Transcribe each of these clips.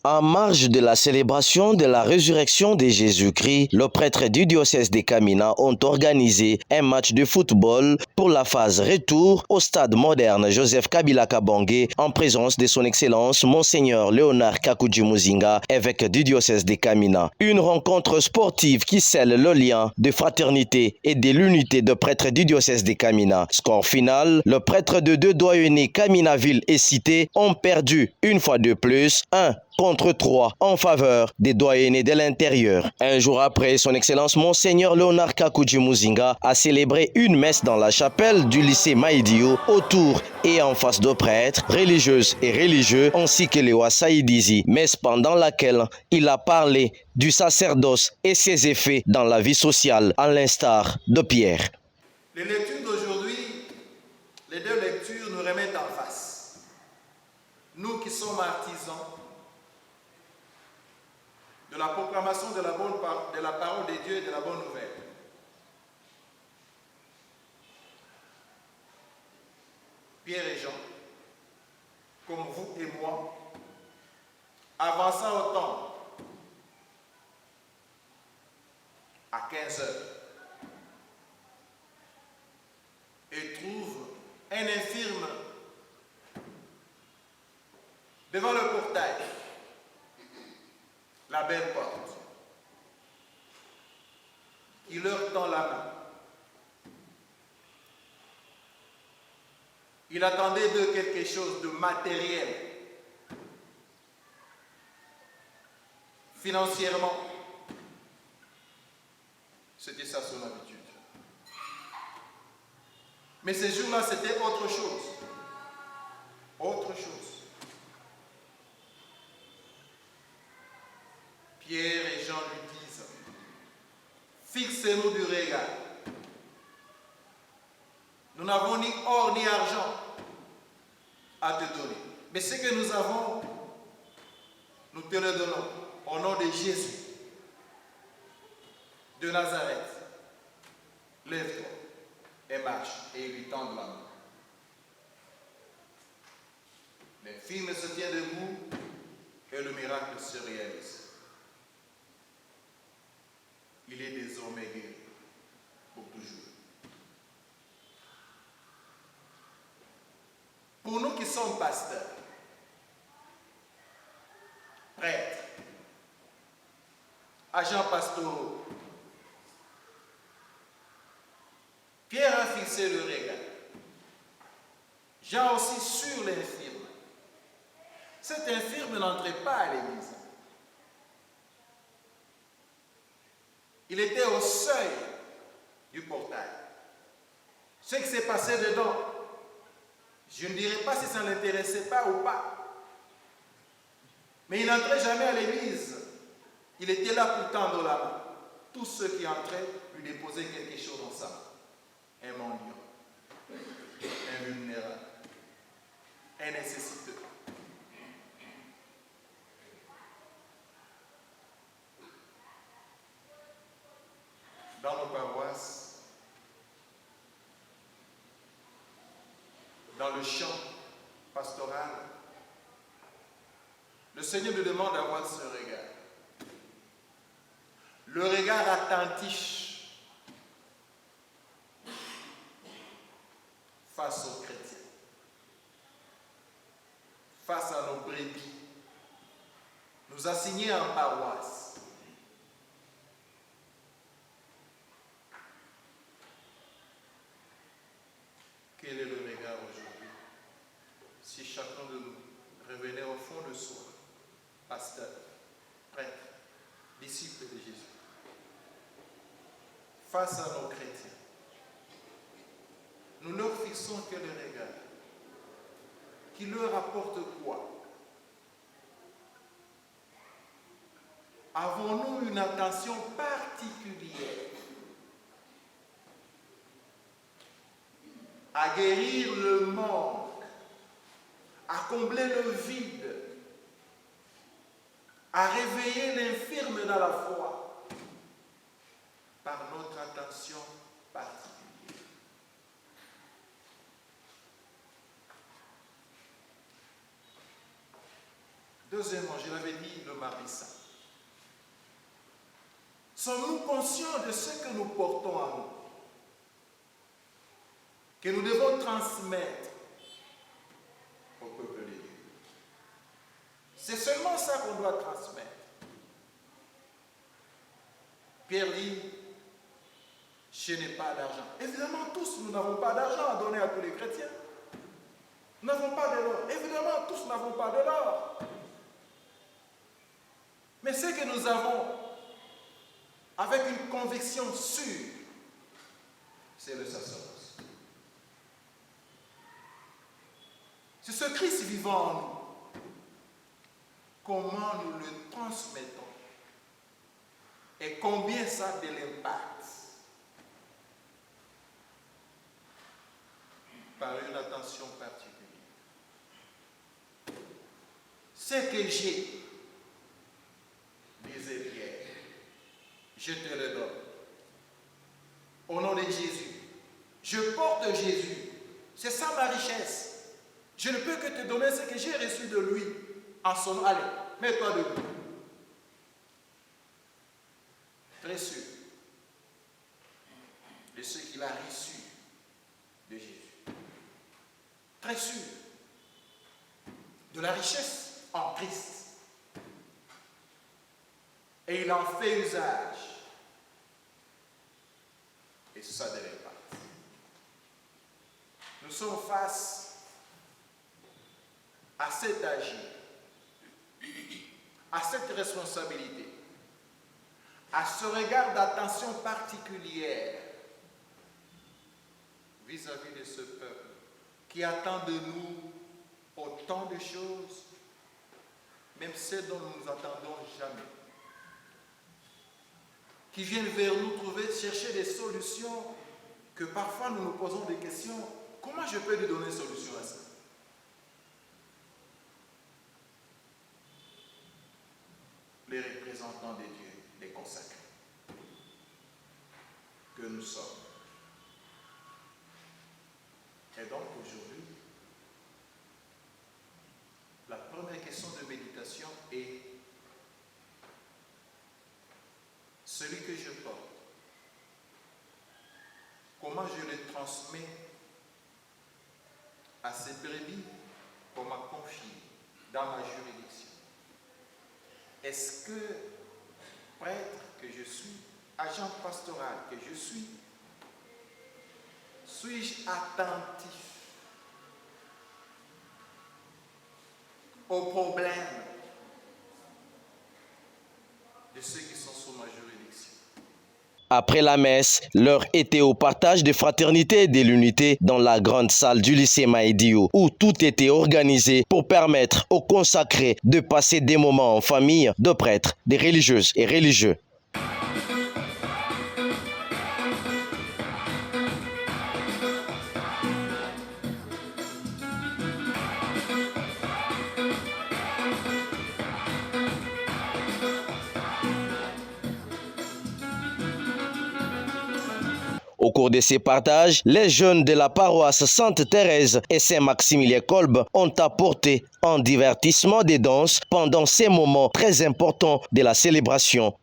En marge de la célébration de la résurrection de Jésus-Christ, le prêtre du diocèse de Kamina ont organisé un match de football pour la phase retour au stade moderne Joseph Kabila Kabange en présence de son Excellence Monseigneur Léonard Kakuji Muzinga, évêque du diocèse de Kamina. Une rencontre sportive qui scelle le lien de fraternité et de l'unité de prêtres du diocèse de Kamina. Score final, le prêtre de deux doyennés Kamina-Ville et Cité ont perdu une fois de plus 1 contre 3 en faveur des doyennés de l'intérieur. Un jour après, son Excellence Monseigneur Léonard Kakuji Muzinga a célébré une messe dans la chapelle du lycée Maïdio autour et en face de prêtres, religieuses et religieux ainsi que les Wassaïdizi, messe pendant laquelle il a parlé du sacerdoce et ses effets dans la vie sociale, à l'instar de Pierre. Les lectures d'aujourd'hui, les deux lectures nous remettent en face. Nous qui sommes artisans de la proclamation de la parole de Dieu et de la bonne nouvelle. Pierre et Jean, comme vous et moi, avançant au temple à 15 heures et trouvent un infirme devant le portail, la belle porte, qui leur tend la main. Il attendait d'eux quelque chose de matériel, financièrement. C'était ça son habitude. Mais ces jours-là, c'était autre chose. Autre chose. Pierre et Jean lui disent, fixez-nous du regard. Nous n'avons ni or ni argent à te donner. Mais ce que nous avons, nous te le donnons au nom de Jésus de Nazareth. Lève-toi et marche. Et il lui tend la main. L'infirme se tient debout et le miracle se réalise. Il est désormais guéri pour toujours. Pour nous qui sommes pasteurs, prêtres, agents pastoraux, Pierre a fixé le regard. Jean aussi sur l'infirme. Cet infirme n'entrait pas à l'église. Il était au seuil du portail. Ce qui s'est passé dedans, je ne dirais pas si ça ne l'intéressait pas ou pas. Mais il n'entrait jamais à l'église. Il était là pour tendre la main. Tous ceux qui entraient lui déposaient quelque chose dans sa main. Un mendiant, un vulnérable, un nécessiteux. Dans nos paroisses, dans le champ pastoral, le Seigneur nous demande d'avoir ce regard. Le regard attentif face aux chrétiens, face à nos brebis, nous assigner en paroisse. Quel est le regard aujourd'hui? Si chacun de nous revenait au fond de soi, pasteur, prêtre, disciple de Jésus, face à nos chrétiens, nous leur fixons quel regard qui leur apporte quoi? Avons-nous une attention particulière à guérir le manque, à combler le vide, à réveiller l'infirme dans la foi par notre attention particulière? De Deuxièmement, je l'avais dit, le mardi saint. Sommes-nous conscients de ce que nous portons à nous, que nous devons transmettre au peuple de Dieu? C'est seulement ça qu'on doit transmettre. Pierre dit, je n'ai pas d'argent. Évidemment, tous, nous n'avons pas d'argent à donner à tous les chrétiens. Nous n'avons pas de l'or. Évidemment, tous n'avons pas de l'or. Mais ce que nous avons, avec une conviction sûre, c'est le sacerdoce. C'est ce Christ vivant en nous. Comment nous le transmettons et combien ça a de l'impact par une attention particulière. Ce que j'ai, disait Pierre, je te le donne. Au nom de Jésus. Je porte Jésus. C'est ça ma richesse. Je ne peux que te donner ce que j'ai reçu de lui en son nom. Allez, mets-toi debout. Très sûr de ce qu'il a reçu de Jésus. Très sûr de la richesse en Christ. Et il en fait usage. Et ça de l'impact. Nous sommes face à cet agir, à cette responsabilité, à ce regard d'attention particulière vis-à-vis de ce peuple qui attend de nous autant de choses, même celles dont nous nous attendons jamais, qui viennent vers nous chercher des solutions que parfois nous nous posons des questions. Comment je peux lui donner une solution à ça? Les représentants de Dieu, les consacrés, que nous sommes. Et donc aujourd'hui, la première question de méditation est celui que je porte. Comment je le transmets à ces brebis qu'on m'a confiées dans ma juridiction? Est-ce que, prêtre que je suis, agent pastoral que je suis-je attentif aux problèmes de ceux qui sont sous ma juridiction? Après la messe, l'heure était au partage de fraternité et de l'unité dans la grande salle du lycée Maïdio, où tout était organisé pour permettre aux consacrés de passer des moments en famille, de prêtres, des religieuses et religieux. Au cours de ces partages, les jeunes de la paroisse Sainte-Thérèse et Saint-Maximilien-Kolbe ont apporté un divertissement des danses pendant ces moments très importants de la célébration.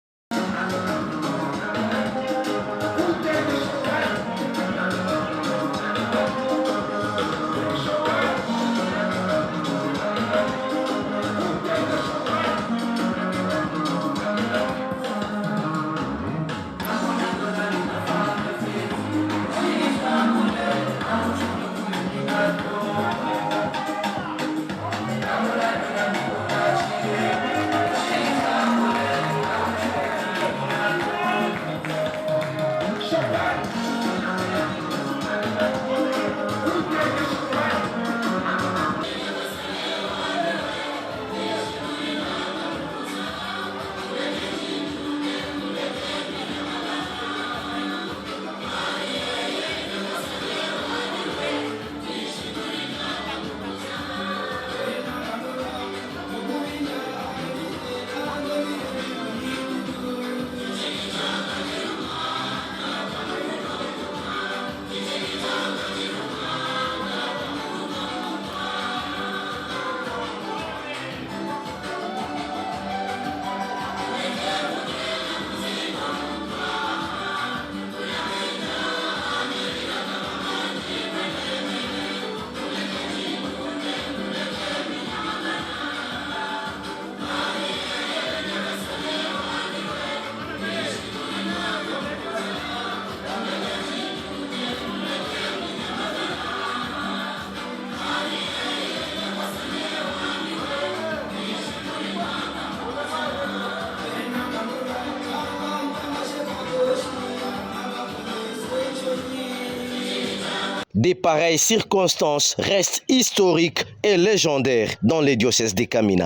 Des pareilles circonstances restent historiques et légendaires dans les diocèses des Kamina.